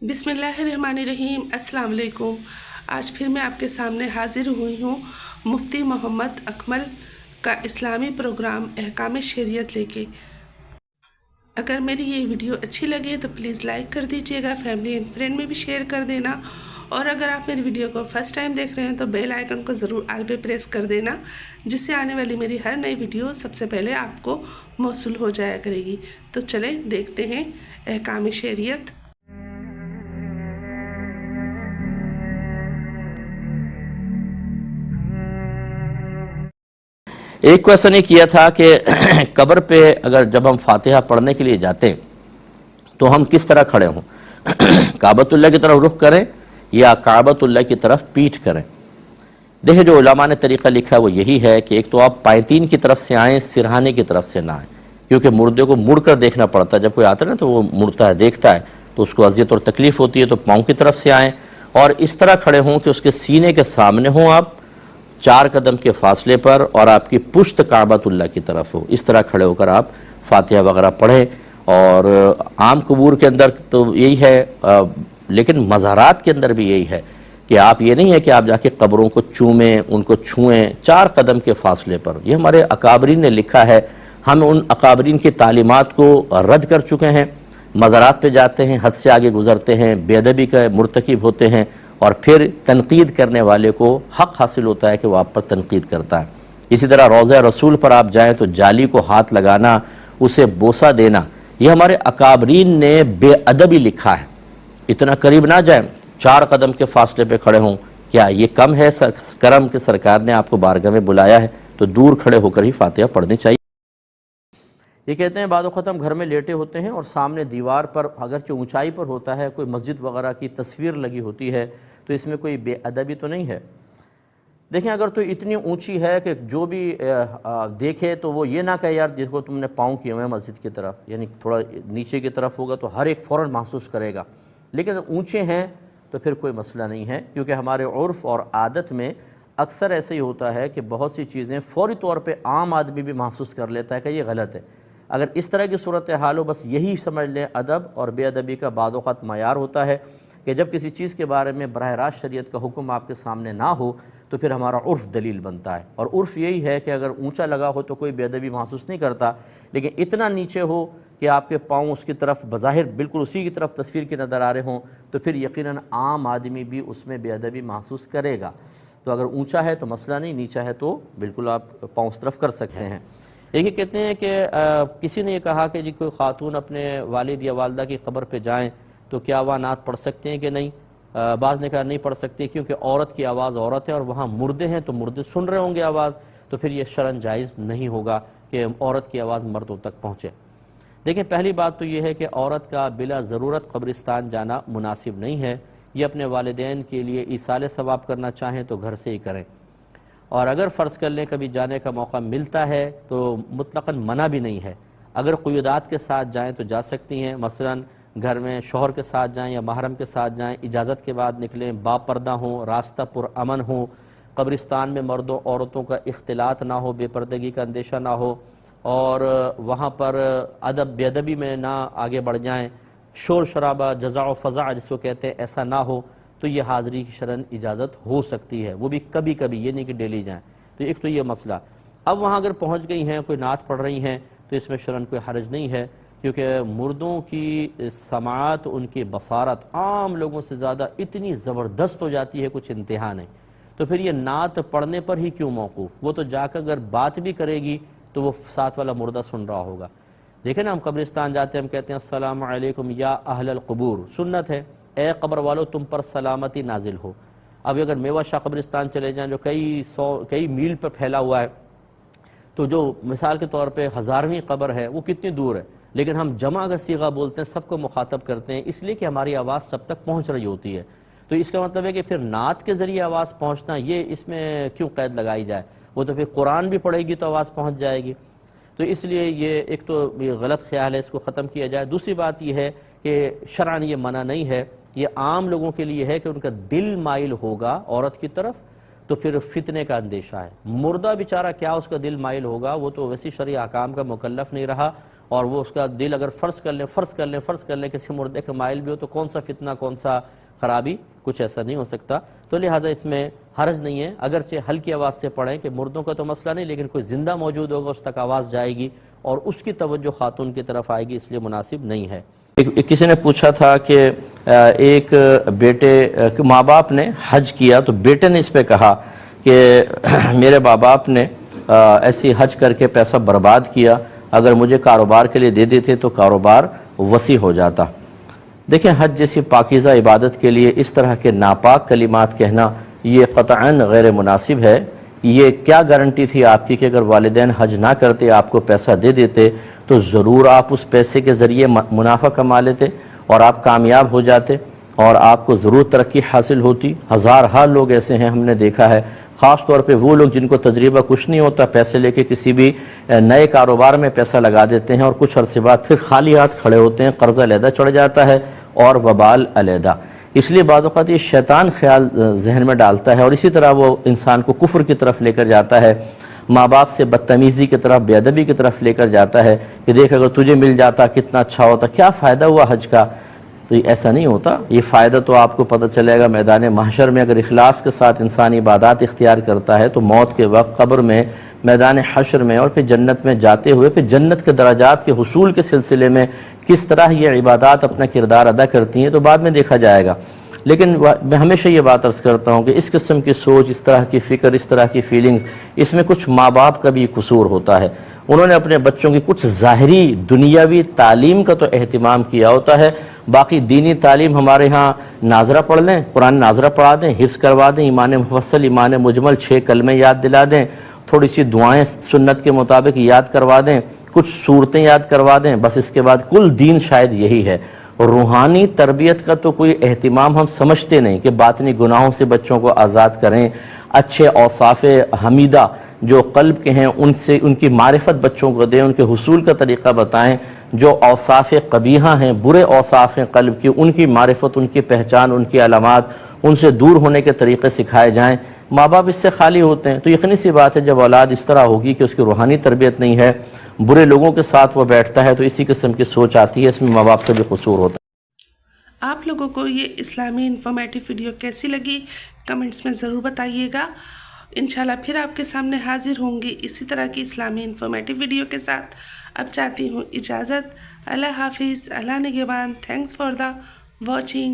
बिस्मिल्लाहिर्रहमानिर्रहीम। अस्सलाम वालेकुम। आज फिर मैं आपके सामने हाजिर हुई हूँ मुफ्ती मोहम्मद अकमल का इस्लामी प्रोग्राम अहकाम शरीयत लेके। अगर मेरी ये वीडियो अच्छी लगे तो प्लीज़ लाइक कर दीजिएगा, फैमिली एंड फ्रेंड में भी शेयर कर देना। और अगर आप मेरी वीडियो को फर्स्ट टाइम देख रहे हैं तो बेल आइकन को ज़रूर ऑल पे प्रेस कर देना, जिससे आने वाली मेरी हर नई वीडियो सबसे पहले आपको मौसूल हो जाया करेगी। तो चलें देखते हैं अहकाम शरीयत। एक क्वेश्चन ये किया था कि कब्र पे अगर जब हम फातिहा पढ़ने के लिए जाते हैं तो हम किस तरह खड़े हों, काबतुल्लाह की तरफ रुख करें या काबतुल्लाह की तरफ पीठ करें। देखिए, जो उलमा ने तरीक़ा लिखा है वो यही है कि एक तो आप पायतीन की तरफ से आएँ, सिरहाने की तरफ से ना आएँ, क्योंकि मुर्दे को मुड़ कर देखना पड़ता है। जब कोई आता है ना तो वो मुड़ता है, देखता है, तो उसको अज़ियत और तकलीफ़ होती है। तो पाँव की तरफ से आएँ और इस तरह खड़े हों कि उसके सीने के सामने हों आप 4 कदम के फासले पर, और आपकी पुश्त काबतुल्लाह की तरफ हो। इस तरह खड़े होकर आप फातिहा वगैरह पढ़ें। और आम कबूर के अंदर तो यही है, लेकिन मज़ारात के अंदर भी यही है कि आप ये नहीं है कि आप जाके कब्रों को चूमें, उनको छुएं 4 कदम के फासले पर। ये हमारे अकाबरीन ने लिखा है। हम उन अकाबरीन की तालीमात को रद्द कर चुके हैं। मज़ारात पे जाते हैं, हद से आगे गुज़रते हैं, बेअदबी का मुर्तकिब होते हैं, और फिर तनकीद करने वाले को हक़ हासिल होता है कि वो आप पर तनकीद करता है। इसी तरह रोज़ा रसूल पर आप जाएं तो जाली को हाथ लगाना, उसे बोसा देना, ये हमारे अकाबरीन ने बेअदबी लिखा है। इतना करीब ना जाएं, 4 कदम के फासले पे खड़े हों। क्या ये कम है? करम के सरकार ने आपको बारगाह में बुलाया है तो दूर खड़े होकर ही फातिहा पढ़नी चाहिए। ये कहते हैं बाद ख़त्म घर में लेटे होते हैं और सामने दीवार पर, अगरचे ऊंचाई पर होता है, कोई मस्जिद वगैरह की तस्वीर लगी होती है, तो इसमें कोई बेअदबी तो नहीं है। देखें, अगर तो इतनी ऊंची है कि जो भी देखे तो वो ये ना कहे यार जिसको तुमने पाँव किए हुए हैं मस्जिद की तरफ, यानी थोड़ा नीचे की तरफ होगा तो हर एक फ़ौरन महसूस करेगा। लेकिन ऊँचे हैं तो फिर कोई मसला नहीं है, क्योंकि हमारे उर्फ़ और आदत में अक्सर ऐसे ही होता है कि बहुत सी चीज़ें फ़ौरी तौर पर आम आदमी भी महसूस कर लेता है कि ये गलत है। अगर इस तरह की सूरत हाल हो, बस यही समझ लें अदब और बेअदबी का बाद वक़्त मयार होता है कि जब किसी चीज़ के बारे में बराह रास्त शरीयत का हुक्म आपके सामने ना हो तो फिर हमारा उर्फ़ दलील बनता है। और उर्फ़ यही है कि अगर ऊंचा लगा हो तो कोई बेअदबी महसूस नहीं करता, लेकिन इतना नीचे हो कि आपके पाँव उसकी तरफ बज़ाहिर बिल्कुल उसी की तरफ तस्वीर के नज़र आ रहे हों, तो फिर यकीनन आम आदमी भी उसमें बेअदबी महसूस करेगा। तो अगर ऊँचा है तो मसला नहीं, नीचा है तो बिल्कुल आप पाँव उस तरफ कर सकते हैं। देखिए, कहते हैं कि किसी ने ये कहा कि जी कोई ख़ातून अपने वालिद या वालदा की कब्र पे जाएं तो क्या वह नात पढ़ सकते हैं कि नहीं। बाज़ ने कहा नहीं पढ़ सकते, क्योंकि औरत की आवाज़ औरत है और वहाँ मुर्दे हैं तो मुर्दे सुन रहे होंगे आवाज़, तो फिर ये शरन जायज़ नहीं होगा कि औरत की आवाज़ मर्दों तक पहुँचे। देखें, पहली बात तो ये है कि औरत का बिला ज़रूरत कब्रिस्तान जाना मुनासिब नहीं है। ये अपने वालिदैन के लिए ईसाल सवाब करना चाहें तो घर से ही करें, और अगर फ़र्ज़ कर लें कभी जाने का मौका मिलता है तो मुतलक़न मना भी नहीं है। अगर क़ुयदात के साथ जाएं तो जा सकती हैं, मसलन घर में शौहर के साथ जाएं या महरम के साथ जाएं, इजाज़त के बाद निकलें, बापर्दा हों, रास्ता पुरअमन हो, कब्रिस्तान में मर्दों औरतों का इख्तिलात ना हो, बेपर्दगी का अंदेशा ना हो, और वहाँ पर अदब बेअदबी में ना आगे बढ़ जाएँ, शोर शराबा जज़ा व फ़ज़ा जिसको कहते हैं ऐसा ना हो, तो ये हाज़री की शरन इजाज़त हो सकती है, वो भी कभी कभी, ये नहीं कि डेली जाएँ। तो एक तो ये मसला। अब वहाँ अगर पहुँच गई हैं, कोई नात पढ़ रही हैं, तो इसमें शरन कोई हर्ज नहीं है, क्योंकि मुर्दों की समाअत, उनकी बसारत आम लोगों से ज़्यादा इतनी ज़बरदस्त हो जाती है, कुछ इंतहा नहीं। तो फिर ये नात पढ़ने पर ही क्यों मौकूफ़, वो तो जाकर अगर बात भी करेगी तो वो साथ वाला मुर्दा सुन रहा होगा। देखें ना, हम कब्रिस्तान जाते हैं, हम कहते हैं अस्सलामु अलैकुम या अहलल क़ुबूर, सुन्नत है, ए कब्र वालों तुम पर सलामती नाजिल हो। अब अगर मेवा शाह कब्रिस्तान चले जाएँ जो कई मील पर फैला हुआ है, तो जो मिसाल के तौर पे 1000वीं कब्र है वो कितनी दूर है, लेकिन हम जमा का सीगा बोलते हैं, सबको मुखातब करते हैं, इसलिए कि हमारी आवाज़ सब तक पहुँच रही होती है। तो इसका मतलब है कि फिर नात के ज़रिए आवाज़ पहुँचना, ये इसमें क्यों कैद लगाई जाए, वो तो फिर कुरान भी पढ़ेगी तो आवाज़ पहुँच जाएगी। तो इसलिए ये एक तो ये गलत ख्याल है, इसको ख़त्म किया जाए। दूसरी बात ये है कि शरअन ये मना नहीं है, ये आम लोगों के लिए है कि उनका दिल माइल होगा औरत की तरफ तो फिर फितने का अंदेशा है। मुर्दा बेचारा क्या उसका दिल माइल होगा, वो तो वैसी शरई अहकाम का मुकल्लफ नहीं रहा اور وہ اس کا دل اگر فرض کر لیں کسی مردے کا مائل بھی ہو تو کون سا فتنہ کون سا خرابی، کچھ ایسا نہیں ہو سکتا. تو لہٰذا اس میں حرج نہیں ہے، اگرچہ ہلکی آواز سے پڑھیں کہ مردوں کا تو مسئلہ نہیں، لیکن کوئی زندہ موجود ہوگا اس تک آواز جائے گی اور اس کی توجہ خاتون کی طرف آئے گی، اس لیے مناسب نہیں ہے. کسی نے پوچھا تھا کہ ایک بیٹے ماں باپ نے حج کیا تو بیٹے نے اس پہ کہا کہ میرے ماں باپ نے ایسی حج کر کے پیسہ برباد کیا، اگر مجھے کاروبار کے لیے دے دیتے تو کاروبار وسیع ہو جاتا. دیکھیں حج جیسی پاکیزہ عبادت کے لیے اس طرح کے ناپاک کلمات کہنا یہ قطعاً غیر مناسب ہے. یہ کیا گارنٹی تھی آپ کی کہ اگر والدین حج نہ کرتے آپ کو پیسہ دے دیتے تو ضرور آپ اس پیسے کے ذریعے منافع کما لیتے اور آپ کامیاب ہو جاتے اور آپ کو ضرور ترقی حاصل ہوتی. ہزارہا لوگ ایسے ہیں، ہم نے دیکھا ہے، خاص طور پہ وہ لوگ جن کو تجربہ کچھ نہیں ہوتا، پیسے لے کے کسی بھی نئے کاروبار میں پیسہ لگا دیتے ہیں اور کچھ عرصے بعد پھر خالی ہاتھ کھڑے ہوتے ہیں، قرضہ علیحدہ چڑھ جاتا ہے اور وبال علیحدہ. اس لیے بعض اوقات یہ شیطان خیال ذہن میں ڈالتا ہے اور اسی طرح وہ انسان کو کفر کی طرف لے کر جاتا ہے، ماں باپ سے بدتمیزی کی طرف، بے ادبی کی طرف لے کر جاتا ہے کہ دیکھ اگر تجھے مل جاتا کتنا اچھا ہوتا، کیا فائدہ ہوا حج کا. تو ایسا نہیں ہوتا. یہ فائدہ تو آپ کو پتہ چلے گا میدان محشر میں. اگر اخلاص کے ساتھ انسان عبادات اختیار کرتا ہے تو موت کے وقت قبر میں، میدان حشر میں اور پھر جنت میں جاتے ہوئے پھر جنت کے درجات کے حصول کے سلسلے میں کس طرح یہ عبادات اپنا کردار ادا کرتی ہیں تو بعد میں دیکھا جائے گا. لیکن میں ہمیشہ یہ بات عرض کرتا ہوں کہ اس قسم کی سوچ، اس طرح کی فکر، اس طرح کی فیلنگز، اس میں کچھ ماں باپ کا بھی قصور ہوتا ہے. انہوں نے اپنے بچوں کی کچھ ظاہری دنیاوی تعلیم کا تو اہتمام کیا ہوتا ہے، باقی دینی تعلیم ہمارے ہاں ناظرہ پڑھ لیں، قرآن ناظرہ پڑھا دیں، حفظ کروا دیں، ایمان مفصل، ایمان مجمل، 6 کلمے یاد دلا دیں، تھوڑی سی دعائیں سنت کے مطابق یاد کروا دیں، کچھ صورتیں یاد کروا دیں، بس اس کے بعد کل دین شاید یہی ہے. روحانی تربیت کا تو کوئی اہتمام ہم سمجھتے نہیں کہ باطنی گناہوں سے بچوں کو آزاد کریں، اچھے اوصاف حمیدہ جو قلب کے ہیں ان سے ان کی معرفت بچوں کو دیں، ان کے حصول کا طریقہ بتائیں. جو اوصاف قبیحہ ہیں، برے اوصاف ہیں قلب کی، ان کی معرفت، ان کی پہچان، ان کی علامات، ان سے دور ہونے کے طریقے سکھائے جائیں. ماں باپ اس سے خالی ہوتے ہیں تو یقینی سی بات ہے جب اولاد اس طرح ہوگی کہ اس کی روحانی تربیت نہیں ہے، برے لوگوں کے ساتھ وہ بیٹھتا ہے تو اسی قسم کی سوچ آتی ہے، اس میں ماں باپ سے بھی قصور ہوتا ہے. آپ لوگوں کو یہ اسلامی انفارمیٹیو ویڈیو کیسی لگی کمنٹس میں ضرور بتائیے گا. انشاءاللہ پھر آپ کے سامنے حاضر ہوں گی اسی طرح کی اسلامی انفارمیٹیو ویڈیو کے ساتھ. اب چاہتی ہوں اجازت. اللہ حافظ، اللہ نگہبان. Thanks for the watching.